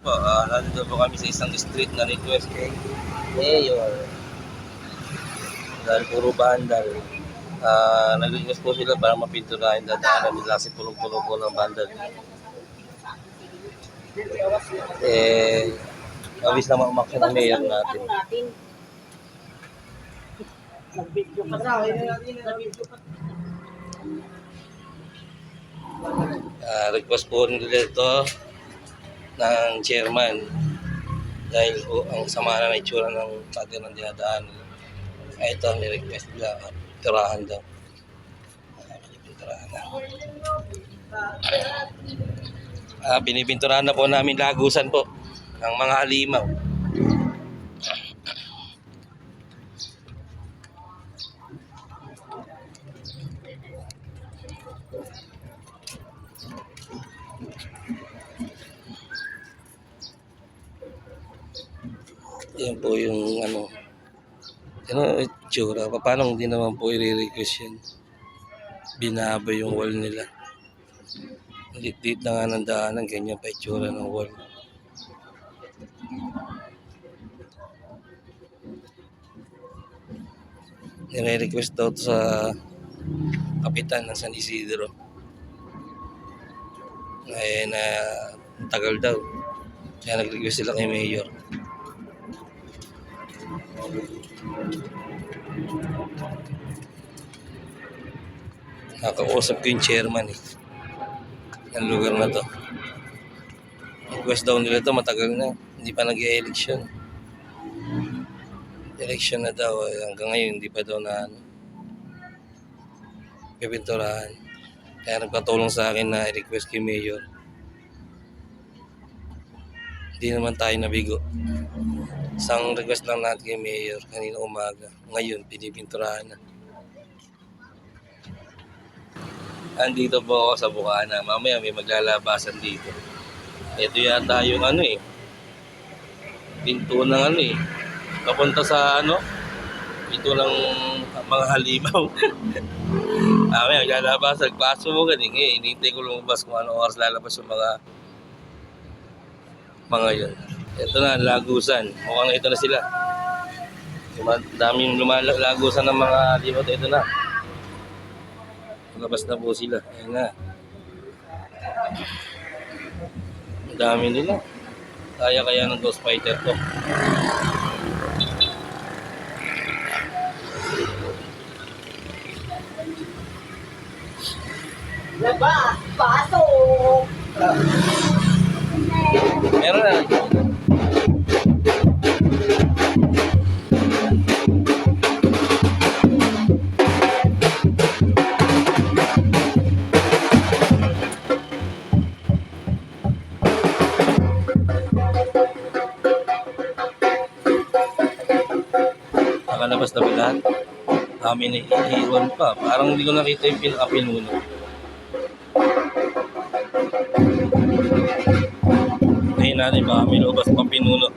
po, nandito po kami sa isang street na request kay Mayor. Dahil puro bandal. Nag-request po sila para mapinturahin dadaanan nila kasi punong-puno po ng bandal. Mabis na umaksyon ng Mayor natin. Request po nila ito ng chairman dahil po ang sama na itsura ng atin ng dinadaan. Ito ang ni-request nila, pinturahan daw. Pinipinturahan na. Pinipinturahan na po namin lagusan po ng mga halimaw. Yan po yung itsura. Paano hindi naman po i-request yan? Binaba yung wall nila. Lit-lit na nga ng daanan, ganyan pa itsura ng wall. Nire-request daw sa kapitan ng San Isidro. Tagal daw. Kaya nag-request sila kay Mayor. Nakausap ko yung chairman ng lugar na to. Request daw nila to matagal na. Hindi pa nag-e-election. Election na daw. Hanggang ngayon hindi pa daw na pipinturahan. Kaya nagpatulong sa akin na i-request kay Mayor. Hindi naman tayo nabigo. Isang request lang natin kay Mayor kanina umaga. Ngayon, pinipinturahan na. Andito po ako sa Bukana. Mamaya may maglalabasan dito. Ito yata yung pinto ng papunta sa pinto ng mga halimaw. Mamaya maglalabasan. Paso mo ganing hinihintay ko lumabas kung anong oras lalabas yung mga yun. Ito na, lagusan. Mukhang ito na sila. Daming lumalagusan ng mga halimaw. Ito na. Labas na po sila. Ayan na. Ang dami nila. Kaya ng Ghost Fighter to. Labas! Pasok! Meron na. Nakalabas na ba lahat? Kami na iiwan pa. Parang hindi ko nakita yung pinaka-pinuno. Ngayon natin baka may lubas pa pinuno.